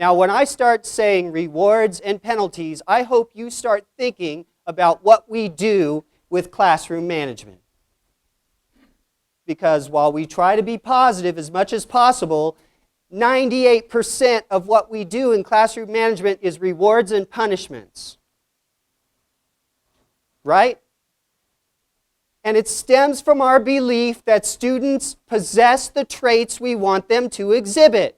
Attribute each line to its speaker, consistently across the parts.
Speaker 1: Now, when I start saying rewards and penalties, I hope you start thinking about what we do with classroom management. Because while we try to be positive as much as possible, 98% of what we do in classroom management is rewards and punishments. Right? And it stems from our belief that students possess the traits we want them to exhibit,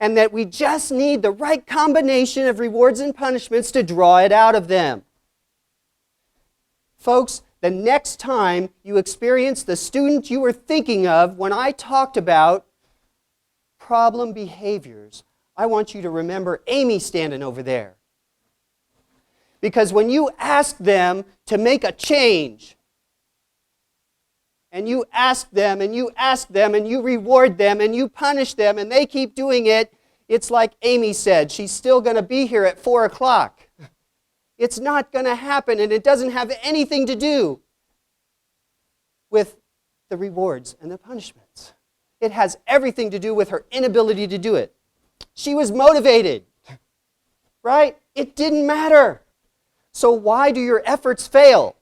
Speaker 1: and that we just need the right combination of rewards and punishments to draw it out of them. Folks, the next time you experience the student you were thinking of when I talked about problem behaviors, I want you to remember Amy standing over there. Because when you ask them to make a change, and you ask them, and you ask them, and you reward them, and you punish them, and they keep doing it, it's like Amy said, she's still going to be here at 4 o'clock. It's not going to happen, and it doesn't have anything to do with the rewards and the punishments. It has everything to do with her inability to do it. She was motivated, right? It didn't matter. So why do your efforts fail?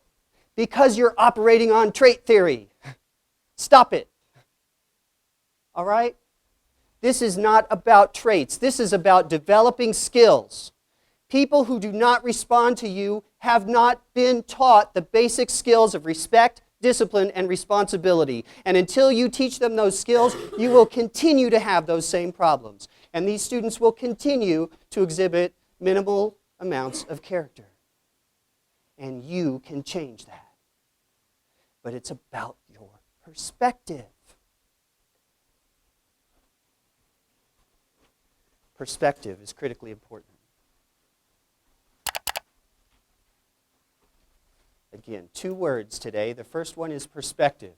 Speaker 1: Because you're operating on trait theory. Stop it. All right? This is not about traits. This is about developing skills. People who do not respond to you have not been taught the basic skills of respect, discipline, and responsibility. And until you teach them those skills, you will continue to have those same problems. And these students will continue to exhibit minimal amounts of character. And you can change that. But it's about your perspective. Perspective is critically important. Again, 2 words today. The first one is perspective.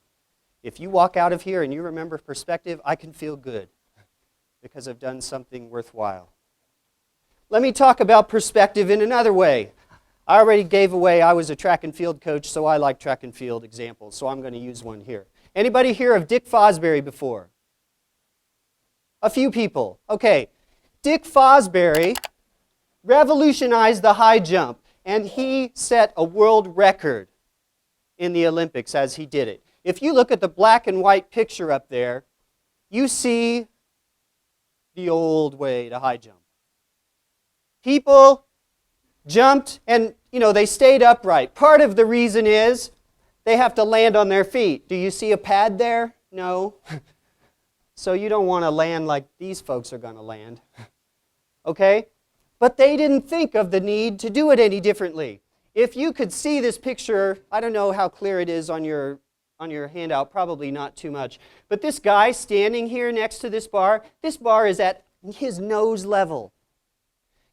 Speaker 1: If you walk out of here and you remember perspective, I can feel good because I've done something worthwhile. Let me talk about perspective in another way. I already gave away I was a track and field coach, so I like track and field examples, so I'm going to use one here. Anybody hear of Dick Fosbury before? A few people. Okay. Dick Fosbury revolutionized the high jump, and he set a world record in the Olympics as he did it. If you look at the black and white picture up there, you see the old way to high jump. People jumped and, they stayed upright. Part of the reason is they have to land on their feet. Do you see a pad there? No. So you don't want to land like these folks are going to land. Okay? But they didn't think of the need to do it any differently. If you could see this picture, I don't know how clear it is on your handout, probably not too much. But this guy standing here next to this bar is at his nose level.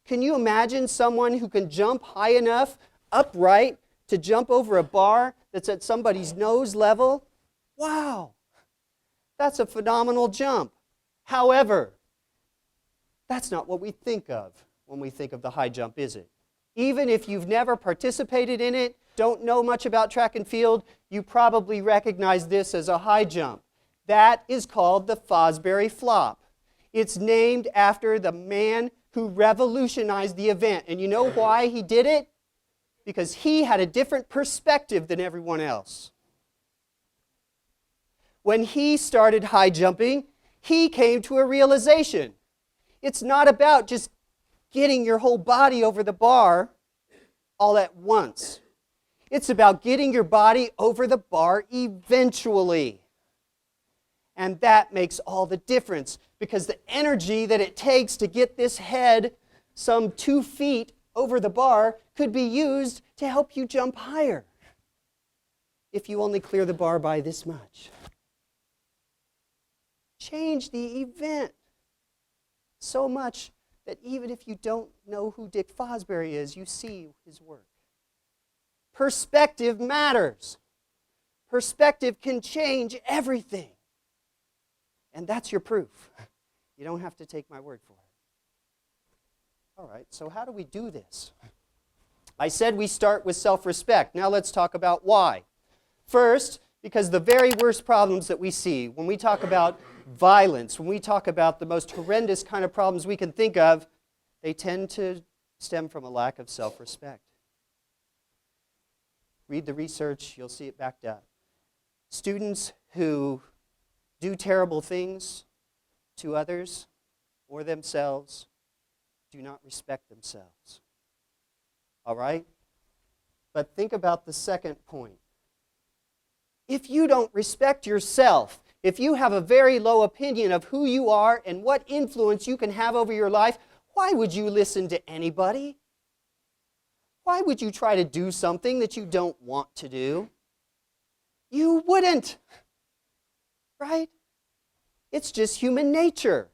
Speaker 1: Can you imagine someone who can jump high enough, upright, to jump over a bar that's at somebody's nose level? Wow! That's a phenomenal jump. However, that's not what we think of when we think of the high jump, is it? Even if you've never participated in it, don't know much about track and field, you probably recognize this as a high jump. That is called the Fosbury flop. It's named after the man who revolutionized the event. And you know why he did it? Because he had a different perspective than everyone else. When he started high jumping, he came to a realization. It's not about just getting your whole body over the bar all at once. It's about getting your body over the bar eventually. And that makes all the difference, because the energy that it takes to get this head some 2 feet over the bar could be used to help you jump higher if you only clear the bar by this much. Change the event so much that even if you don't know who Dick Fosbury is, you see his work. Perspective matters. Perspective can change everything. And that's your proof. You don't have to take my word for it. All right, so how do we do this? I said we start with self-respect. Now let's talk about why. First, because the very worst problems that we see, when we talk about violence, when we talk about the most horrendous kind of problems we can think of, they tend to stem from a lack of self-respect. Read the research, you'll see it backed up. Students who do terrible things to others or themselves do not respect themselves. All right? But think about the second point. If you don't respect yourself, if you have a very low opinion of who you are and what influence you can have over your life, why would you listen to anybody? Why would you try to do something that you don't want to do? You wouldn't, right? It's just human nature.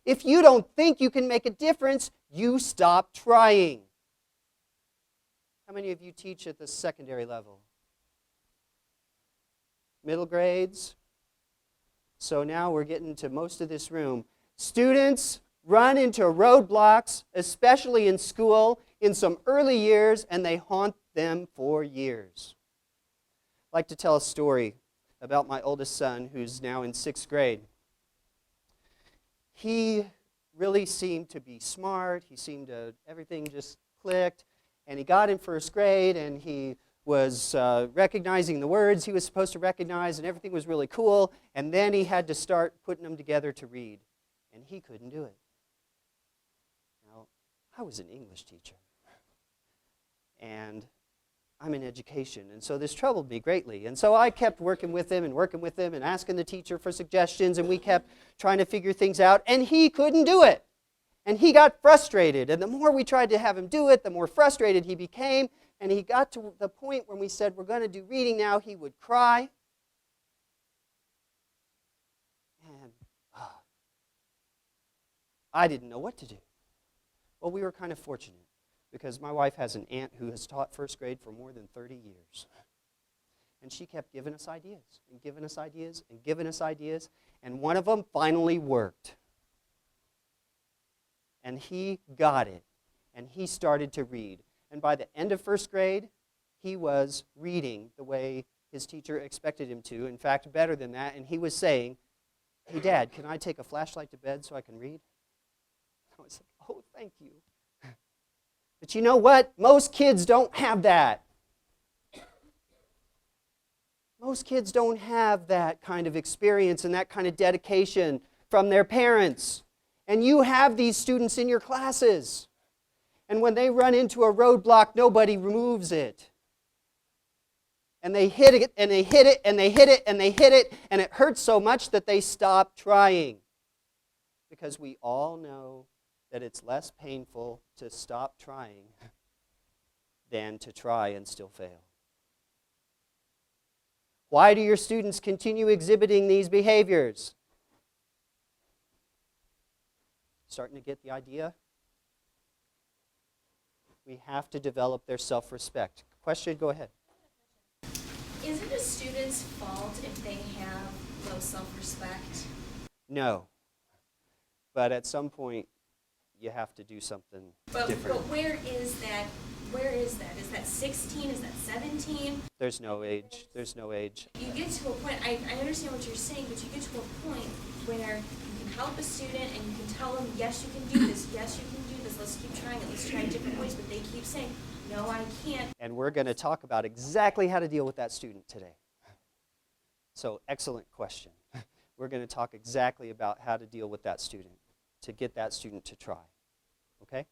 Speaker 1: If you don't think you can make a difference, you stop trying. How many of you teach at the secondary level? Middle grades? So now we're getting to most of this room. Students run into roadblocks, especially in school, in some early years, and they haunt them for years. I'd like to tell a story about my oldest son, who's now in 6th grade. He really seemed to be smart. Everything just clicked. And he got in 1st grade, and he was recognizing the words he was supposed to recognize, and everything was really cool. And then he had to start putting them together to read, and he couldn't do it. Now, I was an English teacher, and I'm in education, and so this troubled me greatly. And so I kept working with him and asking the teacher for suggestions, and we kept trying to figure things out, and he couldn't do it. And he got frustrated, and the more we tried to have him do it, the more frustrated he became, and he got to the point when we said, we're going to do reading now, he would cry. And I didn't know what to do. Well, we were kind of fortunate, because my wife has an aunt who has taught 1st grade for more than 30 years. And she kept giving us ideas, and giving us ideas, and giving us ideas, and one of them finally worked. And he got it, and he started to read. And by the end of 1st grade, he was reading the way his teacher expected him to. In fact, better than that. And he was saying, hey, Dad, can I take a flashlight to bed so I can read? I was like, oh, thank you. But you know what? Most kids don't have that. Most kids don't have that kind of experience and that kind of dedication from their parents. And you have these students in your classes. And when they run into a roadblock, nobody removes it. And they hit it, and they hit it, and they hit it, and they hit it, and it hurts so much that they stop trying. Because we all know that it's less painful to stop trying than to try and still fail. Why do your students continue exhibiting these behaviors? Starting to get the idea? We have to develop their self-respect. Question, go ahead.
Speaker 2: Is it a student's fault if they have low self-respect?
Speaker 1: No. But at some point, you have to do something different.
Speaker 2: But where is that? Where is that? Is that 16? Is that 17?
Speaker 1: There's no age. There's no age.
Speaker 2: You get to a point, I understand what you're saying, but you get to a point where you can help a student and you can tell them, yes, you can do this, yes, you can do this, let's keep trying it, let's try different ways, but they keep saying, no, I can't.
Speaker 1: And we're going to talk about exactly how to deal with that student today. So, excellent question. We're going to talk exactly about how to deal with that student, to get that student to try. Okay?